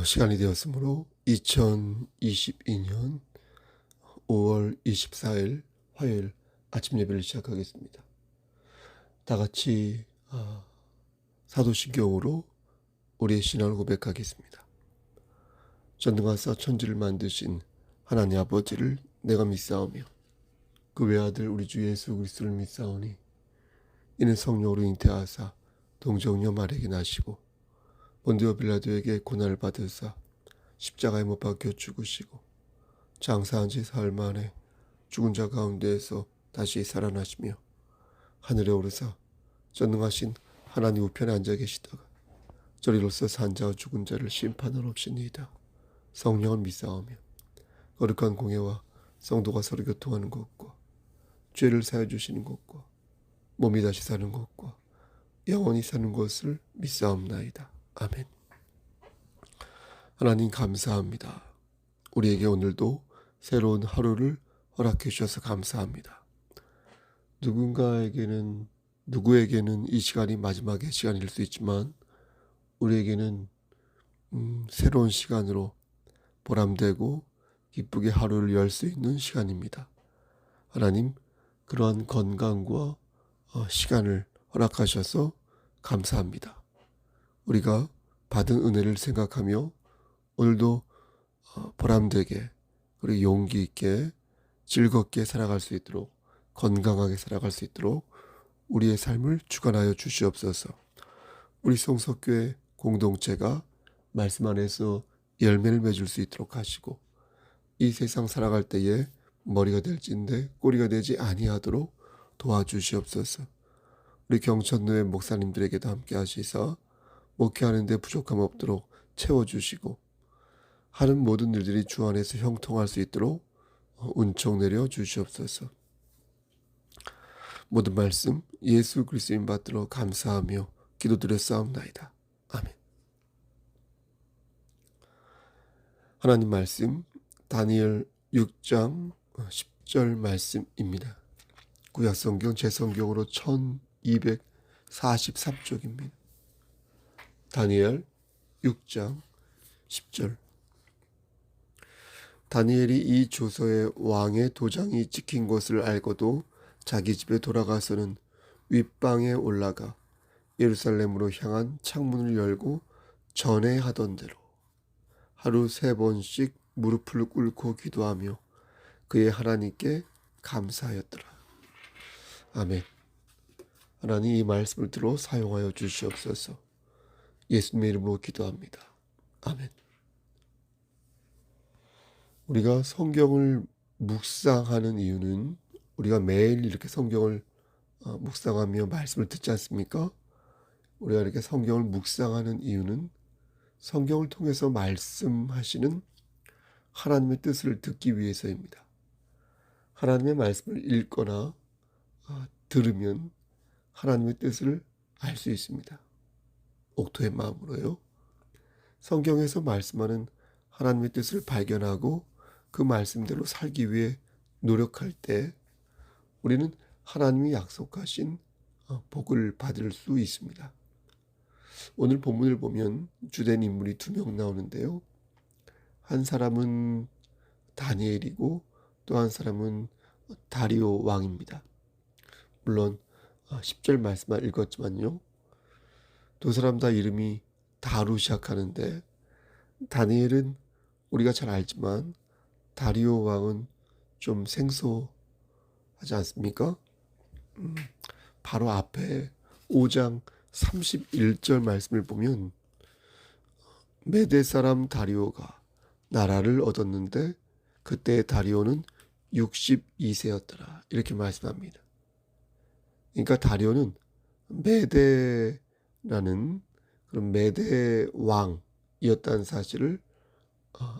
시간이 되었으므로 2022년 5월 24일 화요일 아침 예배를 시작하겠습니다. 다 같이 사도신경으로 우리의 신앙을 고백하겠습니다. 전능하사 천지를 만드신 하나님 아버지를 내가 믿사오며 그 외아들 우리 주 예수 그리스도를 믿사오니 이는 성령으로 잉태하사 동정녀 마리아에게 나시고 본디오 빌라도에게 고난을 받으사 십자가에 못 박혀 죽으시고 장사한 지 사흘 만에 죽은 자 가운데에서 다시 살아나시며 하늘에 오르사 전능하신 하나님 우편에 앉아 계시다가 저리로서 산 자와 죽은 자를 심판하러 오시니이다. 성령을 믿사오며 거룩한 공예와 성도가 서로 교통하는 것과 죄를 사해 주시는 것과 몸이 다시 사는 것과 영원히 사는 것을 믿사옵나이다. 아멘. 하나님 감사합니다. 우리에게 오늘도 새로운 하루를 허락해 주셔서 감사합니다. 누구에게는 이 시간이 마지막의 시간일 수 있지만 우리에게는 새로운 시간으로 보람되고 기쁘게 하루를 열 수 있는 시간입니다. 하나님 그러한 건강과 시간을 허락하셔서 감사합니다. 우리가 받은 은혜를 생각하며 오늘도 보람되게 그리고 용기 있게 즐겁게 살아갈 수 있도록 건강하게 살아갈 수 있도록 우리의 삶을 주관하여 주시옵소서. 우리 성석교회 공동체가 말씀 안에서 열매를 맺을 수 있도록 하시고 이 세상 살아갈 때에 머리가 될진데 꼬리가 되지 아니하도록 도와주시옵소서. 우리 경천교회 목사님들에게도 함께 하시사 목회하는 데 부족함 없도록 채워주시고 하는 모든 일들이 주 안에서 형통할 수 있도록 은총 내려 주시옵소서. 모든 말씀 예수 그리스도인 받들어 감사하며 기도드렸사옵나이다. 아멘. 하나님 말씀 다니엘 6장 10절 말씀입니다. 구약성경 제성경으로 1243쪽입니다. 다니엘 6장 10절. 다니엘이 이 조서에 왕의 도장이 찍힌 것을 알고도 자기 집에 돌아가서는 윗방에 올라가 예루살렘으로 향한 창문을 열고 전에 하던 대로 하루 3번씩 무릎을 꿇고 기도하며 그의 하나님께 감사하였더라. 아멘. 하나님 이 말씀을 들어 사용하여 주시옵소서. 예수님의 이름으로 기도합니다. 아멘. 우리가 성경을 묵상하는 이유는 우리가 매일 이렇게 성경을 묵상하며 말씀을 듣지 않습니까? 우리가 이렇게 성경을 묵상하는 이유는 성경을 통해서 말씀하시는 하나님의 뜻을 듣기 위해서입니다. 하나님의 말씀을 읽거나 들으면 하나님의 뜻을 알 수 있습니다. 옥토의 마음으로요. 성경에서 말씀하는 하나님의 뜻을 발견하고 그 말씀대로 살기 위해 노력할 때 우리는 하나님이 약속하신 복을 받을 수 있습니다. 오늘 본문을 보면 주된 인물이 2명 나오는데요. 한 사람은 다니엘이고 또 한 사람은 다리오 왕입니다. 물론 10절 말씀만 읽었지만요. 두 사람 다 이름이 다로 시작하는데 다니엘은 우리가 잘 알지만 다리오 왕은 좀 생소하지 않습니까? 바로 앞에 5장 31절 말씀을 보면 메대 사람 다리오가 나라를 얻었는데 그때 다리오는 62세였더라. 이렇게 말씀합니다. 그러니까 다리오는 메대라는 그런 메대 왕이었다는 사실을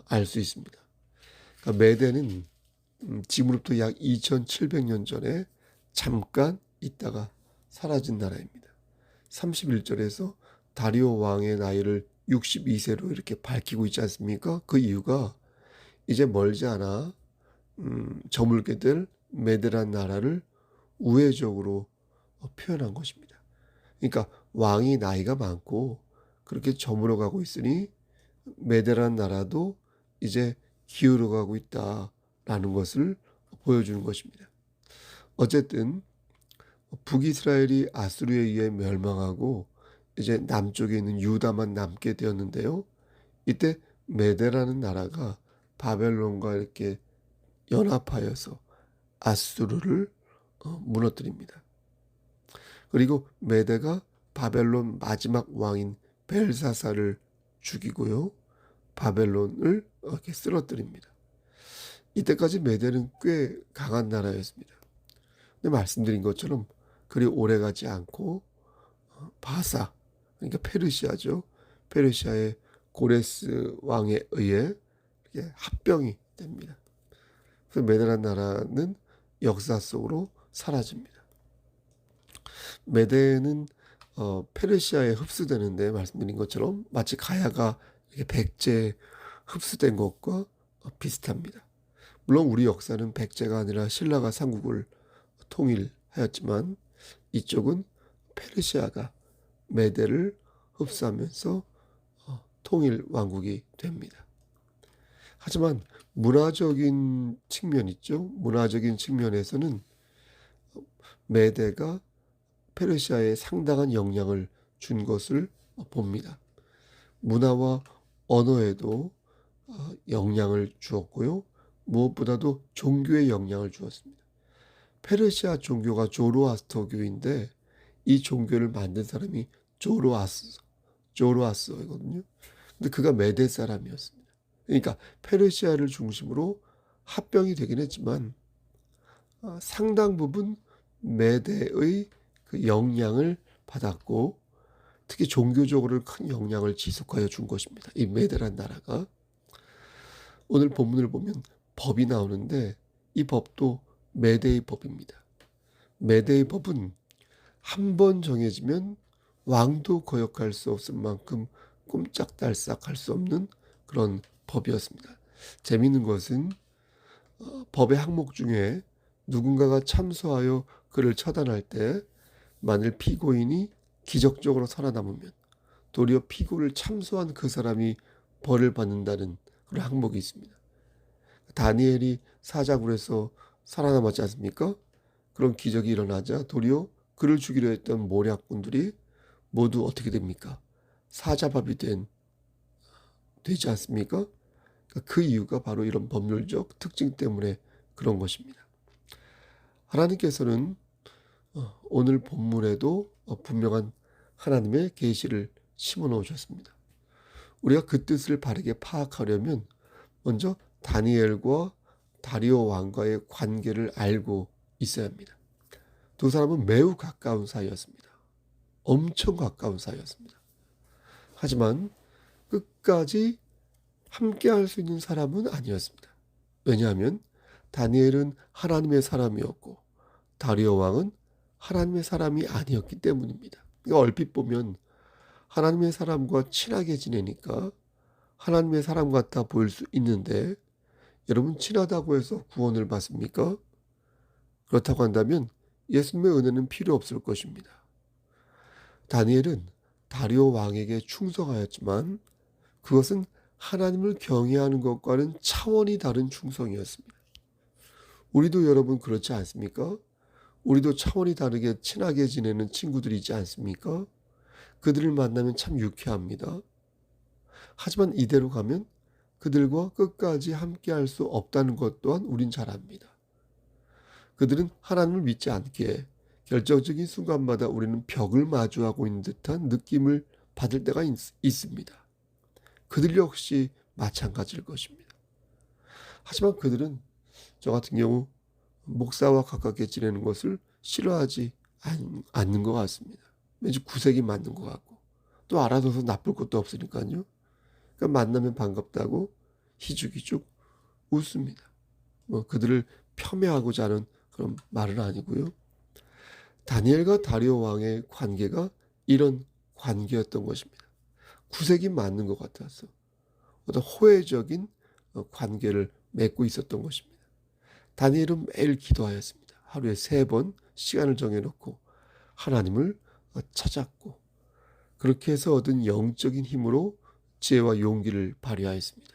알 수 있습니다. 그러니까 메대는 지금으로부터 약 2700년 전에 잠깐 있다가 사라진 나라입니다. 31절에서 다리오 왕의 나이를 62세로 이렇게 밝히고 있지 않습니까? 그 이유가 이제 멀지 않아 저물게 될 메대란 나라를 우회적으로 표현한 것입니다. 그러니까 왕이 나이가 많고 그렇게 저물어가고 있으니 메대라는 나라도 이제 기울어가고 있다라는 것을 보여주는 것입니다. 어쨌든 북이스라엘이 아수르에 의해 멸망하고 이제 남쪽에 있는 유다만 남게 되었는데요. 이때 메대라는 나라가 바벨론과 이렇게 연합하여서 아수르를 무너뜨립니다. 그리고 메대가 바벨론 마지막 왕인 벨사사를 죽이고요. 바벨론을 이렇게 쓰러뜨립니다. 이때까지 메대는 꽤 강한 나라였습니다. 근데 말씀드린 것처럼 그리 오래가지 않고 바사, 그러니까 페르시아죠. 페르시아의 고레스 왕에 의해 합병이 됩니다. 그래서 메대란 나라는 역사 속으로 사라집니다. 메대는 페르시아에 흡수되는데 말씀드린 것처럼 마치 가야가 이렇게 백제에 흡수된 것과 비슷합니다. 물론 우리 역사는 백제가 아니라 신라가 삼국을 통일하였지만 이쪽은 페르시아가 메대를 흡수하면서 통일 왕국이 됩니다. 하지만 문화적인 측면 있죠. 문화적인 측면에서는 메대가 페르시아에 상당한 영향을 준 것을 봅니다. 문화와 언어에도 영향을 주었고요. 무엇보다도 종교에 영향을 주었습니다. 페르시아 종교가 조로아스터교인데 이 종교를 만든 사람이 조로아스어거든요. 근데 그가 메대 사람이었습니다. 그러니까 페르시아를 중심으로 합병이 되긴 했지만 상당 부분 메대의 그 영향을 받았고 특히 종교적으로 큰 영향을 지속하여 준 것입니다. 이 메대란 나라가. 오늘 본문을 보면 법이 나오는데 이 법도 메대의 법입니다. 메대의 법은 한 번 정해지면 왕도 거역할 수 없을 만큼 꼼짝달싹 할 수 없는 그런 법이었습니다. 재미있는 것은 법의 항목 중에 누군가가 참소하여 그를 처단할 때 만일 피고인이 기적적으로 살아남으면 도리어 피고를 참소한 그 사람이 벌을 받는다는 그런 항목이 있습니다. 다니엘이 사자굴에서 살아남았지 않습니까? 그런 기적이 일어나자 도리어 그를 죽이려 했던 모략꾼들이 모두 어떻게 됩니까? 사자밥이 되지 않습니까? 그 이유가 바로 이런 법률적 특징 때문에 그런 것입니다. 하나님께서는 오늘 본문에도 분명한 하나님의 계시를 심어 놓으셨습니다. 우리가 그 뜻을 바르게 파악하려면 먼저 다니엘과 다리오 왕과의 관계를 알고 있어야 합니다. 두 사람은 매우 가까운 사이였습니다. 엄청 가까운 사이였습니다. 하지만 끝까지 함께 할 수 있는 사람은 아니었습니다. 왜냐하면 다니엘은 하나님의 사람이었고 다리오 왕은 하나님의 사람이 아니었기 때문입니다. 그러니까 얼핏 보면 하나님의 사람과 친하게 지내니까 하나님의 사람 같아 보일 수 있는데 여러분 친하다고 해서 구원을 받습니까? 그렇다고 한다면 예수님의 은혜는 필요 없을 것입니다. 다니엘은 다리오 왕에게 충성하였지만 그것은 하나님을 경외하는 것과는 차원이 다른 충성이었습니다. 우리도 여러분 그렇지 않습니까? 우리도 차원이 다르게 친하게 지내는 친구들이 있지 않습니까? 그들을 만나면 참 유쾌합니다. 하지만 이대로 가면 그들과 끝까지 함께 할 수 없다는 것 또한 우린 잘 압니다. 그들은 하나님을 믿지 않기에 결정적인 순간마다 우리는 벽을 마주하고 있는 듯한 느낌을 받을 때가 있습니다. 그들 역시 마찬가지일 것입니다. 하지만 그들은 저 같은 경우 목사와 가깝게 지내는 것을 싫어하지 않는 것 같습니다. 왠지 구색이 맞는 것 같고 또 알아둬서 나쁠 것도 없으니까요. 그러니까 만나면 반갑다고 희죽희죽 웃습니다. 그들을 폄훼하고자 하는 그런 말은 아니고요. 다니엘과 다리오 왕의 관계가 이런 관계였던 것입니다. 구색이 맞는 것 같아서 어떤 호혜적인 관계를 맺고 있었던 것입니다. 다니엘은 매일 기도하였습니다. 하루에 3번 시간을 정해놓고 하나님을 찾았고 그렇게 해서 얻은 영적인 힘으로 지혜와 용기를 발휘하였습니다.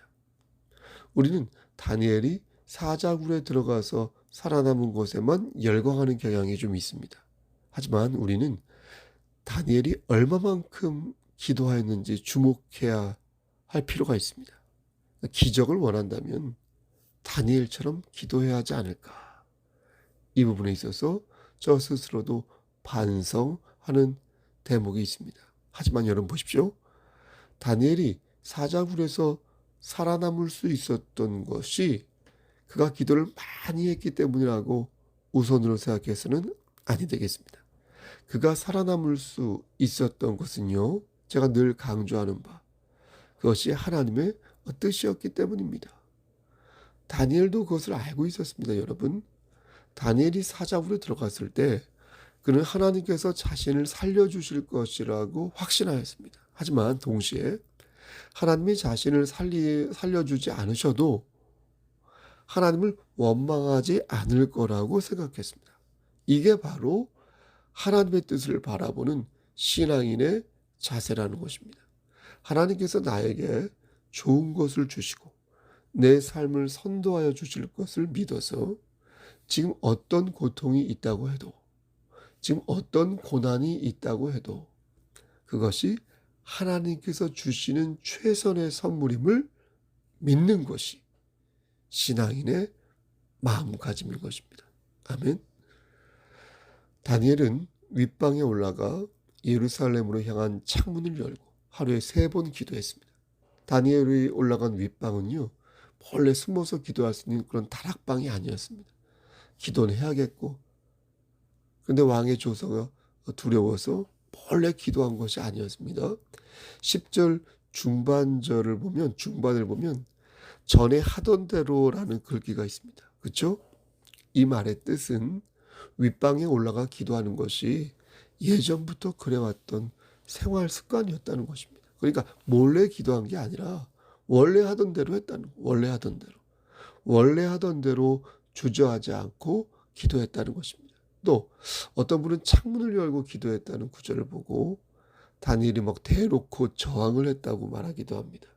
우리는 다니엘이 사자굴에 들어가서 살아남은 곳에만 열광하는 경향이 좀 있습니다. 하지만 우리는 다니엘이 얼마만큼 기도하였는지 주목해야 할 필요가 있습니다. 기적을 원한다면 다니엘처럼 기도해야 하지 않을까. 이 부분에 있어서 저 스스로도 반성하는 대목이 있습니다. 하지만 여러분 보십시오. 다니엘이 사자굴에서 살아남을 수 있었던 것이 그가 기도를 많이 했기 때문이라고 우선으로 생각해서는 아니 되겠습니다. 그가 살아남을 수 있었던 것은요, 제가 늘 강조하는 바, 그것이 하나님의 뜻이었기 때문입니다. 다니엘도 그것을 알고 있었습니다, 여러분. 다니엘이 사자굴에 들어갔을 때 그는 하나님께서 자신을 살려주실 것이라고 확신하였습니다. 하지만 동시에 하나님이 자신을 살려주지 않으셔도 하나님을 원망하지 않을 거라고 생각했습니다. 이게 바로 하나님의 뜻을 바라보는 신앙인의 자세라는 것입니다. 하나님께서 나에게 좋은 것을 주시고 내 삶을 선도하여 주실 것을 믿어서 지금 어떤 고통이 있다고 해도, 지금 어떤 고난이 있다고 해도 그것이 하나님께서 주시는 최선의 선물임을 믿는 것이 신앙인의 마음가짐인 것입니다. 아멘. 다니엘은 윗방에 올라가 예루살렘으로 향한 창문을 열고 하루에 3번 기도했습니다. 다니엘이 올라간 윗방은요, 본래 숨어서 기도할 수 있는 그런 다락방이 아니었습니다. 기도는 해야겠고, 그런데 왕의 조서가 두려워서 본래 기도한 것이 아니었습니다. 10절 중반을 보면 전에 하던 대로라는 글귀가 있습니다. 그렇죠? 이 말의 뜻은 윗방에 올라가 기도하는 것이 예전부터 그래왔던 생활 습관이었다는 것입니다. 그러니까 몰래 기도한 게 아니라 원래 하던 대로 했다는 거. 원래 하던 대로 주저하지 않고 기도했다는 것입니다. 또 어떤 분은 창문을 열고 기도했다는 구절을 보고 다니엘이 막 대놓고 저항을 했다고 말하기도 합니다.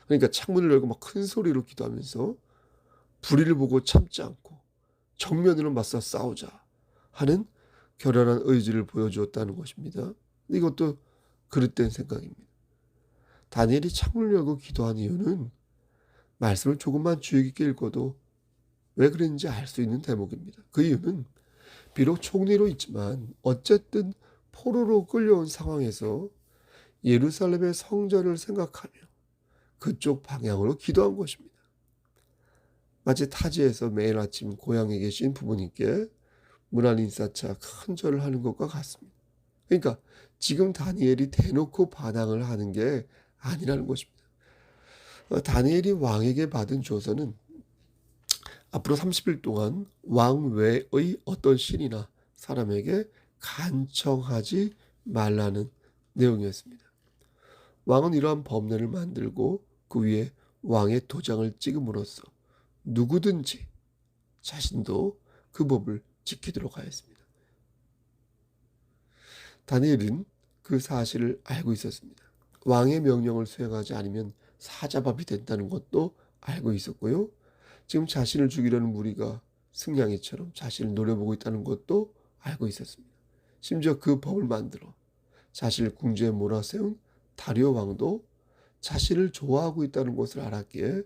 그러니까 창문을 열고 막 큰 소리로 기도하면서 불의를 보고 참지 않고 정면으로 맞서 싸우자 하는 결연한 의지를 보여주었다는 것입니다. 이것도 그릇된 생각입니다. 다니엘이 창문을 열고 기도한 이유는 말씀을 조금만 주의 깊게 읽어도 왜 그랬는지 알 수 있는 대목입니다. 그 이유는 비록 총리로 있지만 어쨌든 포로로 끌려온 상황에서 예루살렘의 성전을 생각하며 그쪽 방향으로 기도한 것입니다. 마치 타지에서 매일 아침 고향에 계신 부모님께 문안 인사차 큰 절을 하는 것과 같습니다. 그러니까 지금 다니엘이 대놓고 반항을 하는 게 아니라는 것입니다. 다니엘이 왕에게 받은 조서는 앞으로 30일 동안 왕 외의 어떤 신이나 사람에게 간청하지 말라는 내용이었습니다. 왕은 이러한 법례를 만들고 그 위에 왕의 도장을 찍음으로써 누구든지 자신도 그 법을 지키도록 하였습니다. 다니엘은 그 사실을 알고 있었습니다. 왕의 명령을 수행하지 않으면 사자밥이 된다는 것도 알고 있었고요. 지금 자신을 죽이려는 무리가 승냥이처럼 자신을 노려보고 있다는 것도 알고 있었습니다. 심지어 그 법을 만들어 자신을 궁지에 몰아세운 다리오 왕도 자신을 좋아하고 있다는 것을 알았기에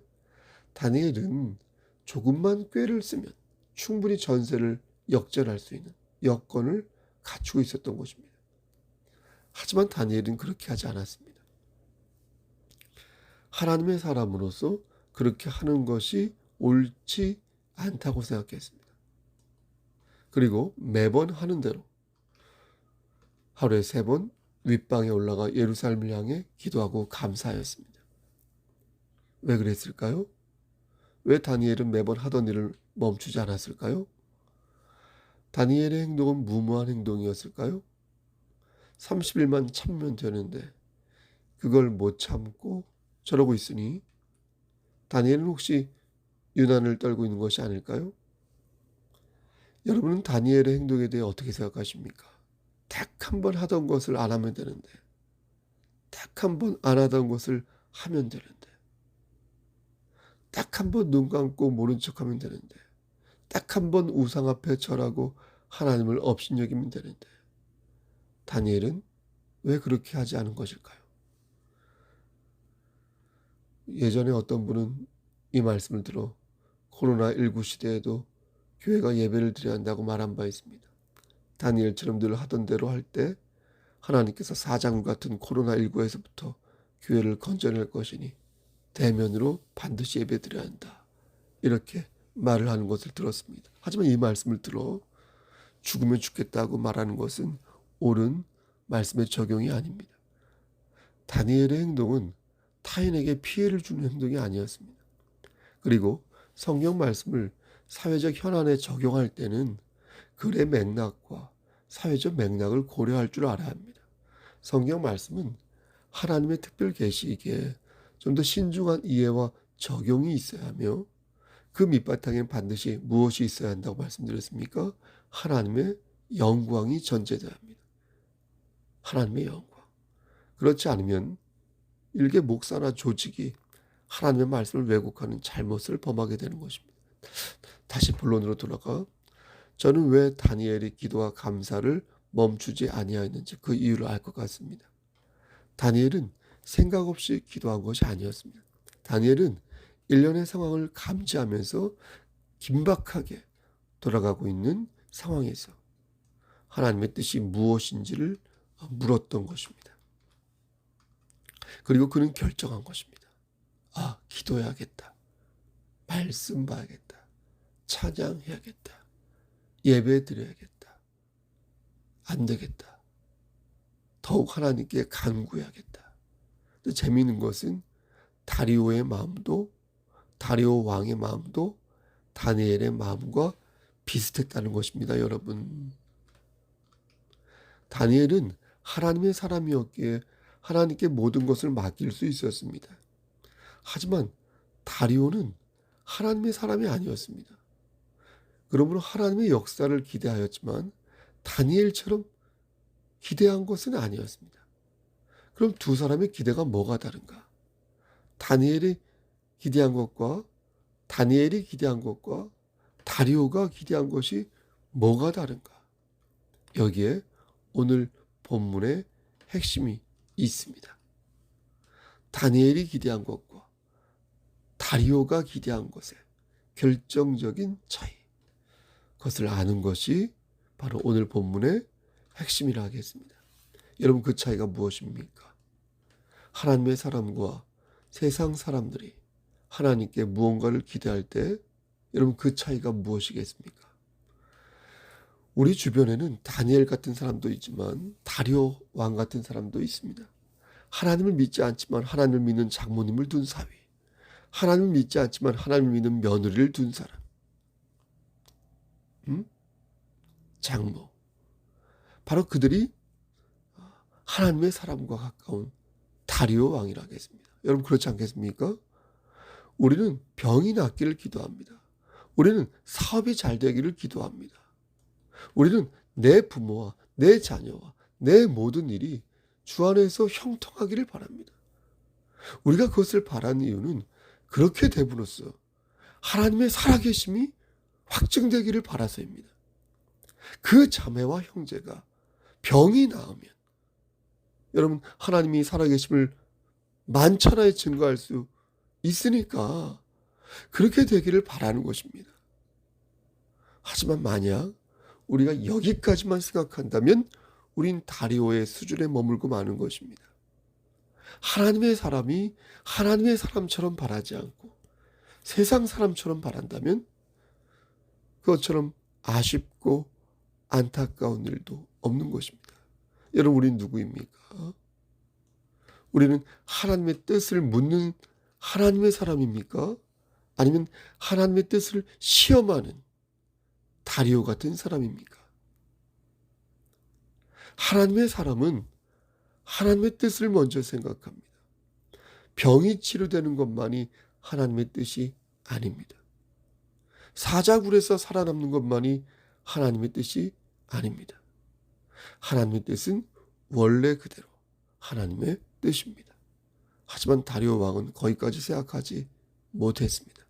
다니엘은 조금만 꾀를 쓰면 충분히 전세를 역전할 수 있는 여건을 갖추고 있었던 것입니다. 하지만 다니엘은 그렇게 하지 않았습니다. 하나님의 사람으로서 그렇게 하는 것이 옳지 않다고 생각했습니다. 그리고 매번 하는 대로 하루에 3번 윗방에 올라가 예루살렘을 향해 기도하고 감사하였습니다. 왜 그랬을까요? 왜 다니엘은 매번 하던 일을 멈추지 않았을까요? 다니엘의 행동은 무모한 행동이었을까요? 30일만 참으면 되는데 그걸 못 참고 저러고 있으니 다니엘은 혹시 유난을 떨고 있는 것이 아닐까요? 여러분은 다니엘의 행동에 대해 어떻게 생각하십니까? 딱 한 번 하던 것을 안 하면 되는데 딱 한 번 안 하던 것을 하면 되는데, 딱 한 번 눈 감고 모른 척하면 되는데, 딱 한 번 우상 앞에 절하고 하나님을 업신여기면 되는데, 다니엘은 왜 그렇게 하지 않은 것일까요? 예전에 어떤 분은 이 말씀을 들어 코로나19 시대에도 교회가 예배를 드려야 한다고 말한 바 있습니다. 다니엘처럼 늘 하던 대로 할 때 하나님께서 사자굴 같은 코로나19에서부터 교회를 건져낼 것이니 대면으로 반드시 예배 드려야 한다. 이렇게 말을 하는 것을 들었습니다. 하지만 이 말씀을 들어 죽으면 죽겠다고 말하는 것은 옳은 말씀의 적용이 아닙니다. 다니엘의 행동은 타인에게 피해를 주는 행동이 아니었습니다. 그리고 성경 말씀을 사회적 현안에 적용할 때는 글의 맥락과 사회적 맥락을 고려할 줄 알아야 합니다. 성경 말씀은 하나님의 특별 계시이기에 좀 더 신중한 이해와 적용이 있어야 하며, 그 밑바탕에는 반드시 무엇이 있어야 한다고 말씀드렸습니까? 하나님의 영광이 전제되어야 합니다. 하나님의 영광. 그렇지 않으면 일개 목사나 조직이 하나님의 말씀을 왜곡하는 잘못을 범하게 되는 것입니다. 다시 본론으로 돌아가, 저는 왜 다니엘의 기도와 감사를 멈추지 아니하였는지 그 이유를 알 것 같습니다. 다니엘은 생각 없이 기도한 것이 아니었습니다. 다니엘은 일련의 상황을 감지하면서 긴박하게 돌아가고 있는 상황에서 하나님의 뜻이 무엇인지를 물었던 것입니다. 그리고 그는 결정한 것입니다. 기도해야겠다. 말씀 봐야겠다. 찬양해야겠다. 예배 드려야겠다. 안 되겠다. 더욱 하나님께 간구해야겠다. 근데 재미있는 것은 다리오의 마음도, 다리오 왕의 마음도 다니엘의 마음과 비슷했다는 것입니다, 여러분. 다니엘은 하나님의 사람이었기에 하나님께 모든 것을 맡길 수 있었습니다. 하지만 다리오는 하나님의 사람이 아니었습니다. 그러므로 하나님의 역사를 기대하였지만 다니엘처럼 기대한 것은 아니었습니다. 그럼 두 사람의 기대가 뭐가 다른가? 다니엘이 기대한 것과 다리오가 기대한 것이 뭐가 다른가? 여기에 오늘 본문의 핵심이 있습니다. 다니엘이 기대한 것과 다리오가 기대한 것의 결정적인 차이, 그것을 아는 것이 바로 오늘 본문의 핵심이라 하겠습니다. 여러분, 그 차이가 무엇입니까? 하나님의 사람과 세상 사람들이 하나님께 무언가를 기대할 때 여러분, 그 차이가 무엇이겠습니까? 우리 주변에는 다니엘 같은 사람도 있지만 다리오 왕 같은 사람도 있습니다. 하나님을 믿지 않지만 하나님을 믿는 장모님을 둔 사위, 하나님을 믿지 않지만 하나님을 믿는 며느리를 둔 사람, 장모. 바로 그들이 하나님의 사람과 가까운 다리오 왕이라 하겠습니다. 여러분, 그렇지 않겠습니까? 우리는 병이 낫기를 기도합니다. 우리는 사업이 잘 되기를 기도합니다. 우리는 내 부모와 내 자녀와 내 모든 일이 주 안에서 형통하기를 바랍니다. 우리가 그것을 바라는 이유는 그렇게 됨으로써 하나님의 살아계심이 확증되기를 바라서입니다. 그 자매와 형제가 병이 나으면 여러분, 하나님이 살아계심을 만천하에 증거할 수 있으니까 그렇게 되기를 바라는 것입니다. 하지만 만약 우리가 여기까지만 생각한다면 우린 다리오의 수준에 머물고 마는 것입니다. 하나님의 사람이 하나님의 사람처럼 바라지 않고 세상 사람처럼 바란다면 그것처럼 아쉽고 안타까운 일도 없는 것입니다. 여러분, 우린 누구입니까? 우리는 하나님의 뜻을 묻는 하나님의 사람입니까? 아니면 하나님의 뜻을 시험하는 다리오 같은 사람입니까? 하나님의 사람은 하나님의 뜻을 먼저 생각합니다. 병이 치료되는 것만이 하나님의 뜻이 아닙니다. 사자굴에서 살아남는 것만이 하나님의 뜻이 아닙니다. 하나님의 뜻은 원래 그대로 하나님의 뜻입니다. 하지만 다리오 왕은 거기까지 생각하지 못했습니다.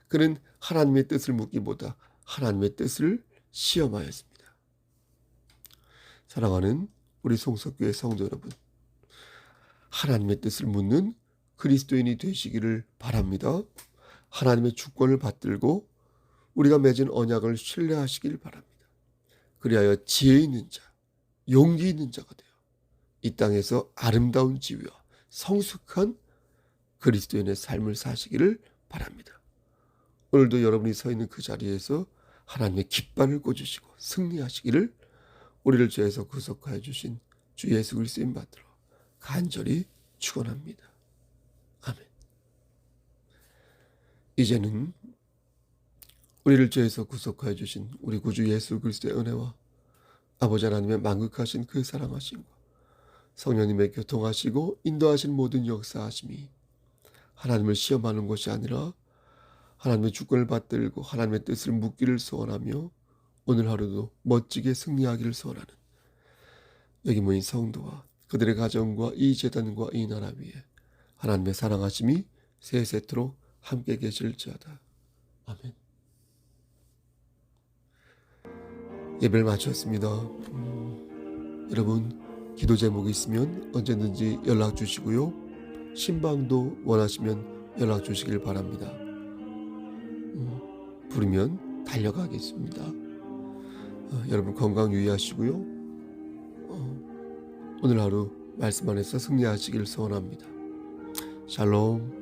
그는 하나님의 뜻을 묻기보다 하나님의 뜻을 시험하였습니다. 사랑하는 우리 송석교회 성도 여러분, 하나님의 뜻을 묻는 그리스도인이 되시기를 바랍니다. 하나님의 주권을 받들고 우리가 맺은 언약을 신뢰하시길 바랍니다. 그리하여 지혜 있는 자, 용기 있는 자가 되어 이 땅에서 아름다운 지위와 성숙한 그리스도인의 삶을 사시기를 바랍니다. 오늘도 여러분이 서 있는 그 자리에서 하나님의 깃발을 꽂으시고 승리하시기를 우리를 죄에서 구속하여 주신 주 예수 그리스도인 받들어 간절히 축원합니다. 아멘. 이제는 우리를 죄에서 구속하여 주신 우리 구주 예수 그리스도의 은혜와 아버지 하나님의 만극하신 그 사랑하심과 성령님의 교통하시고 인도하신 모든 역사하심이 하나님을 시험하는 것이 아니라 하나님의 주권을 받들고 하나님의 뜻을 묻기를 소원하며 오늘 하루도 멋지게 승리하기를 소원하는 여기 모인 성도와 그들의 가정과 이 제단과 이 나라 위에 하나님의 사랑하심이 세세토록 함께 계실지어다. 아멘. 예배를 마쳤습니다. 여러분 기도 제목이 있으면 언제든지 연락 주시고요. 신방도 원하시면 연락 주시길 바랍니다. 부르면 달려가겠습니다. 여러분 건강 유의하시고요. 오늘 하루 말씀 안에서 승리하시길 소원합니다. 샬롬.